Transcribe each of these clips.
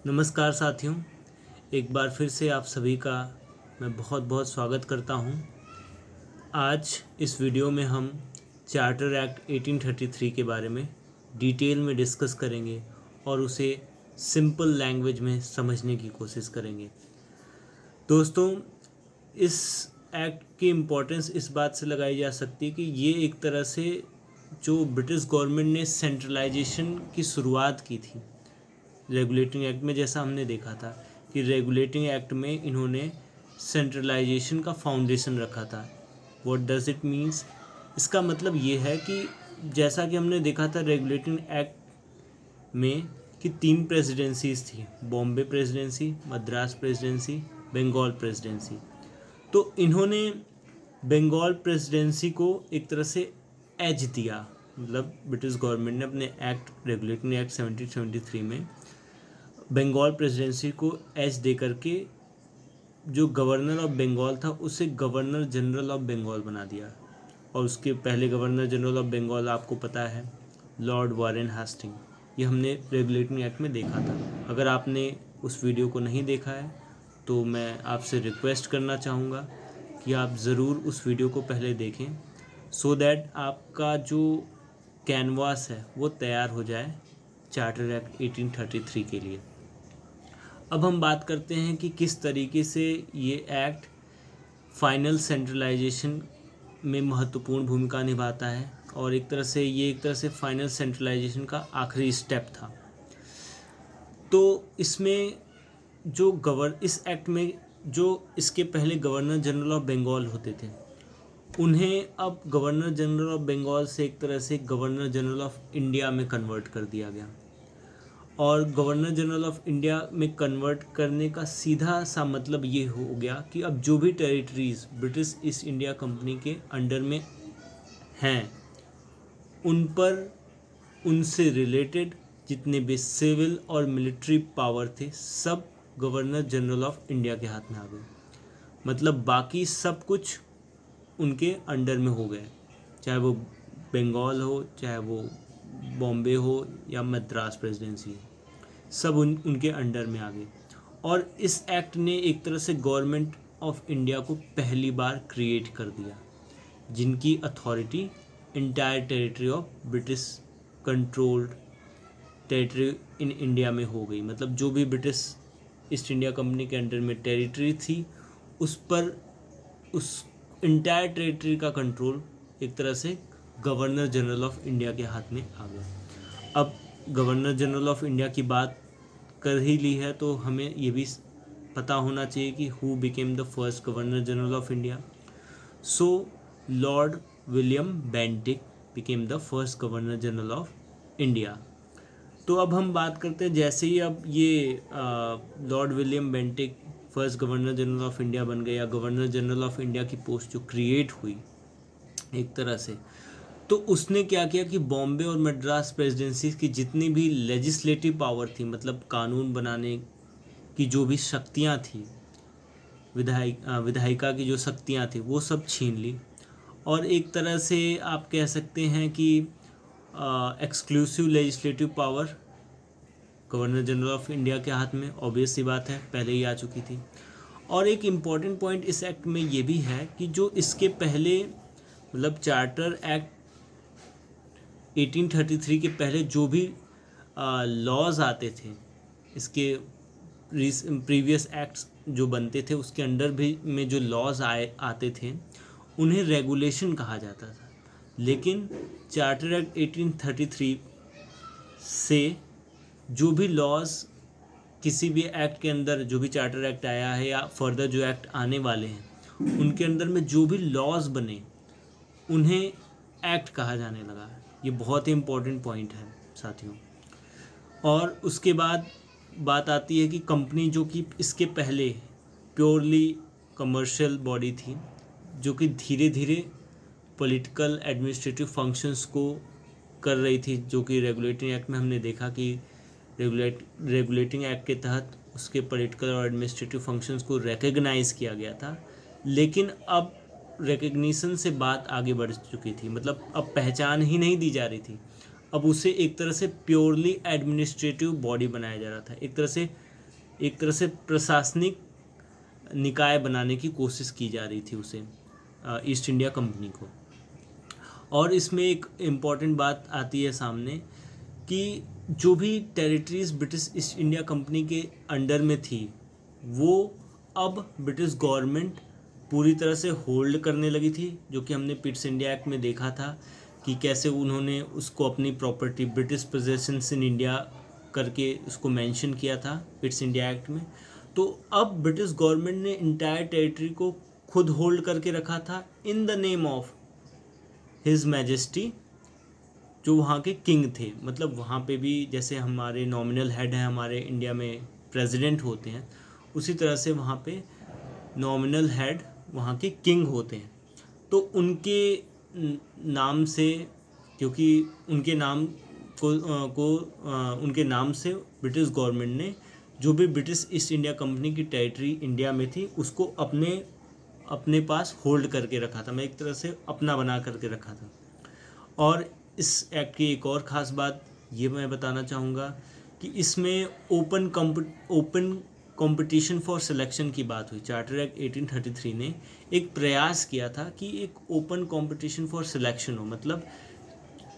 नमस्कार साथियों, एक बार फिर से आप सभी का मैं बहुत बहुत स्वागत करता हूं। आज इस वीडियो में हम चार्टर एक्ट 1833 के बारे में डिटेल में डिस्कस करेंगे और उसे सिंपल लैंग्वेज में समझने की कोशिश करेंगे। दोस्तों, इस एक्ट की इम्पोर्टेंस इस बात से लगाई जा सकती है कि ये एक तरह से जो ब्रिटिश गवर्नमेंट ने सेंट्रलाइजेशन की शुरुआत की थी रेगुलेटिंग एक्ट में, जैसा हमने देखा था कि रेगुलेटिंग एक्ट में इन्होंने सेंट्रलाइजेशन का फाउंडेशन रखा था। What does it means? इसका मतलब ये है कि जैसा कि हमने देखा था रेगुलेटिंग एक्ट में कि 3 प्रेसिडेंसीज थी, Bombay presidency, Madras presidency, Bengal presidency. तो इन्होंने बंगाल प्रेसिडेंसी को एक तरह से एज दिया, मतलब ब्रिटिश गवर्नमेंट ने अपने एक्ट रेगुलेटिंग एक्ट 1773 में बंगाल प्रेसिडेंसी को एज दे करके जो गवर्नर ऑफ बंगाल था उसे गवर्नर जनरल ऑफ बंगाल बना दिया। और उसके पहले गवर्नर जनरल ऑफ बंगाल आपको पता है, लॉर्ड वारेन हास्टिंग। ये हमने रेगुलेटिंग एक्ट में देखा था। अगर आपने उस वीडियो को नहीं देखा है तो मैं आपसे रिक्वेस्ट करना चाहूँगा कि आप ज़रूर उस वीडियो को पहले देखें, सो दैट आपका जो कैनवास है वो तैयार हो जाए चार्टर एक्ट 1833 के लिए। अब हम बात करते हैं कि किस तरीके से ये एक्ट फाइनल सेंट्रलाइजेशन में महत्वपूर्ण भूमिका निभाता है, और एक तरह से फाइनल सेंट्रलाइजेशन का आखिरी स्टेप था। तो इसमें इस एक्ट में जो इसके पहले गवर्नर जनरल ऑफ बंगाल होते थे, उन्हें अब गवर्नर जनरल ऑफ बंगाल से एक तरह से गवर्नर जनरल ऑफ इंडिया में कन्वर्ट कर दिया गया। और गवर्नर जनरल ऑफ इंडिया में कन्वर्ट करने का सीधा सा मतलब ये हो गया कि अब जो भी territories British east India company के अंडर में हैं, उन पर उनसे रिलेटेड जितने भी सिविल और मिलिट्री पावर थे सब गवर्नर जनरल ऑफ इंडिया के हाथ में आ गए। मतलब बाकी सब कुछ उनके अंडर में हो गए, चाहे वो बंगाल हो, चाहे वो बॉम्बे हो या मद्रास प्रेसिडेंसी, सब उनके अंडर में आ गए। और इस एक्ट ने एक तरह से गवर्नमेंट ऑफ इंडिया को पहली बार क्रिएट कर दिया, जिनकी authority entire territory of British controlled territory in India में हो गई। मतलब जो भी ब्रिटिश ईस्ट इंडिया कंपनी के अंडर में टेरिटरी थी, उस पर उस इंटायर टेरिटरी का कंट्रोल एक तरह से गवर्नर जनरल ऑफ इंडिया के हाथ में आ गया। अब गवर्नर जनरल ऑफ इंडिया की बात कर ही ली है तो हमें ये भी पता होना चाहिए कि who became the first governor general of India. So Lord William Bentinck became the first governor general of India. तो अब हम बात करते हैं, जैसे ही अब ये Lord William Bentinck first governor general of India बन गए, या गवर्नर जनरल ऑफ इंडिया की पोस्ट जो क्रिएट हुई एक तरह से, तो उसने क्या किया कि बॉम्बे और मद्रास प्रेसिडेंसी की जितनी भी लेजिस्लेटिव पावर थी, मतलब कानून बनाने की जो भी शक्तियाँ थी, विधायिका की जो शक्तियाँ थी, वो सब छीन ली। और एक तरह से आप कह सकते हैं कि exclusive legislative power governor general of India के हाथ में, ऑब्वियस सी बात है, पहले ही आ चुकी थी। और एक इम्पॉर्टेंट पॉइंट इस एक्ट में ये भी है कि जो इसके पहले, मतलब चार्टर एक्ट 1833 के पहले जो भी लॉज आते थे, इसके प्रीवियस एक्ट्स जो बनते थे उसके अंडर भी में जो लॉज आते थे उन्हें रेगुलेशन कहा जाता था। लेकिन चार्टर एक्ट 1833 से जो भी लॉज किसी भी एक्ट के अंदर, जो भी चार्टर एक्ट आया है या फर्दर जो एक्ट आने वाले हैं, उनके अंदर में जो भी लॉज बने उन्हें एक्ट कहा जाने लगा। ये बहुत ही इम्पोर्टेंट पॉइंट है साथियों। और उसके बाद बात आती है कि कंपनी, जो कि इसके पहले प्योरली कमर्शियल बॉडी थी, जो कि धीरे धीरे पॉलिटिकल एडमिनिस्ट्रेटिव फंक्शंस को कर रही थी, जो कि रेगुलेटिंग एक्ट में हमने देखा कि रेगुलेटिंग एक्ट के तहत उसके पॉलिटिकल और एडमिनिस्ट्रेटिव फंक्शंस को रिकग्नाइज़ किया गया था। लेकिन अब रिकग्निशन से बात आगे बढ़ चुकी थी, मतलब अब पहचान ही नहीं दी जा रही थी, अब उसे एक तरह से प्योरली एडमिनिस्ट्रेटिव बॉडी बनाया जा रहा था। एक तरह से एक तरह से प्रशासनिक निकाय बनाने की कोशिश की जा रही थी उसे, ईस्ट इंडिया कंपनी को। और इसमें एक इम्पॉर्टेंट बात आती है सामने कि जो भी territories British east India company के अंडर में थी वो अब ब्रिटिश गवर्नमेंट पूरी तरह से होल्ड करने लगी थी, जो कि हमने पिट्स इंडिया एक्ट में देखा था कि कैसे उन्होंने उसको अपनी property British possessions in India करके उसको मेंशन किया था पिट्स इंडिया एक्ट में। तो अब ब्रिटिश गवर्नमेंट ने इंटायर टेरिटरी को खुद होल्ड करके रखा था in the name of his majesty, जो वहाँ के किंग थे। मतलब वहाँ पे भी जैसे हमारे नॉमिनल हेड हैं, हमारे इंडिया में प्रेसिडेंट होते हैं, उसी तरह से वहाँ पे नॉमिनल हेड वहाँ के किंग होते हैं। तो उनके नाम से, क्योंकि उनके नाम उनके नाम से ब्रिटिश गवर्नमेंट ने जो भी ब्रिटिश ईस्ट इंडिया कंपनी की टेरिटरी इंडिया में थी उसको अपने पास होल्ड करके रखा था, मैं एक तरह से अपना बना करके रखा था। और इस एक्ट की एक और ख़ास बात ये मैं बताना चाहूँगा कि इसमें ओपन कंपटीशन फॉर सिलेक्शन की बात हुई। चार्टर एक्ट 1833 ने एक प्रयास किया था कि एक ओपन कंपटीशन फॉर सिलेक्शन हो, मतलब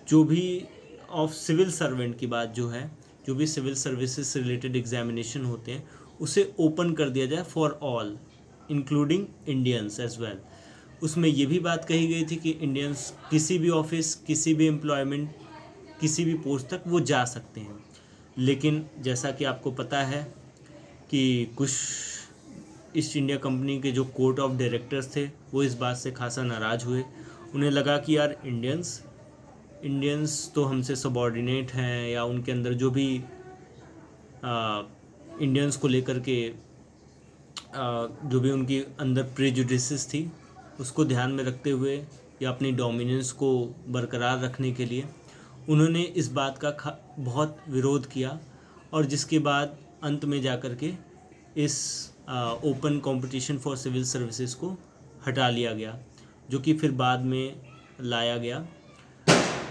जो भी ऑफ सिविल सर्वेंट की बात जो है, जो भी सिविल सर्विसेज से रिलेटेड एग्जामिनेशन होते हैं उसे ओपन कर दिया जाए for all including Indians as well. उसमें ये भी बात कही गई थी कि इंडियंस किसी भी ऑफिस, किसी भी एम्प्लॉयमेंट, किसी भी पोस्ट तक वो जा सकते हैं। लेकिन जैसा कि आपको पता है कि कुछ ईस्ट इंडिया कंपनी के जो कोर्ट ऑफ डायरेक्टर्स थे वो इस बात से खासा नाराज़ हुए। उन्हें लगा कि यार इंडियंस तो हमसे सबॉर्डिनेट हैं, या उनके अंदर जो भी इंडियंस को लेकर के जो भी उनकी अंदर प्रेजुडिसेस थी उसको ध्यान में रखते हुए या अपनी डोमिनेंस को बरकरार रखने के लिए उन्होंने इस बात का बहुत विरोध किया, और जिसके बाद अंत में जाकर के इस open competition for civil services को हटा लिया गया, जो कि फिर बाद में लाया गया।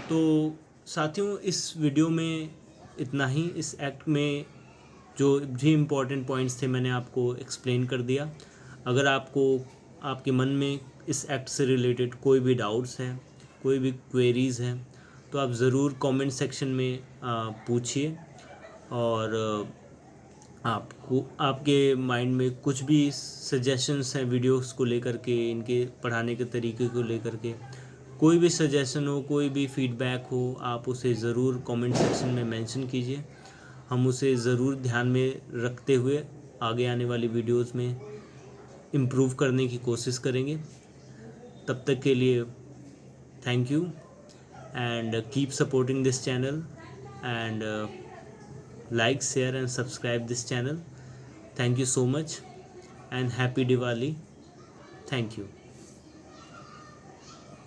तो साथियों, इस वीडियो में इतना ही। इस एक्ट में जो भी इम्पोर्टेंट पॉइंट्स थे मैंने आपको एक्सप्लेन कर दिया। अगर आपके मन में इस एक्ट से रिलेटेड कोई भी डाउट्स हैं, कोई भी क्वेरीज़ हैं, तो आप ज़रूर कमेंट सेक्शन में पूछिए। और आपके माइंड में कुछ भी सजेशंस हैं वीडियोस को लेकर के, इनके पढ़ाने के तरीके को लेकर के, कोई भी सजेशन हो, कोई भी फीडबैक हो, आप उसे ज़रूर कमेंट सेक्शन में मेंशन कीजिए। हम उसे ज़रूर ध्यान में रखते हुए आगे आने वाली वीडियोस में इम्प्रूव करने की कोशिश करेंगे। तब तक के लिए thank you and keep supporting this channel and like, share and subscribe this channel. Thank you so much and happy Diwali. Thank you.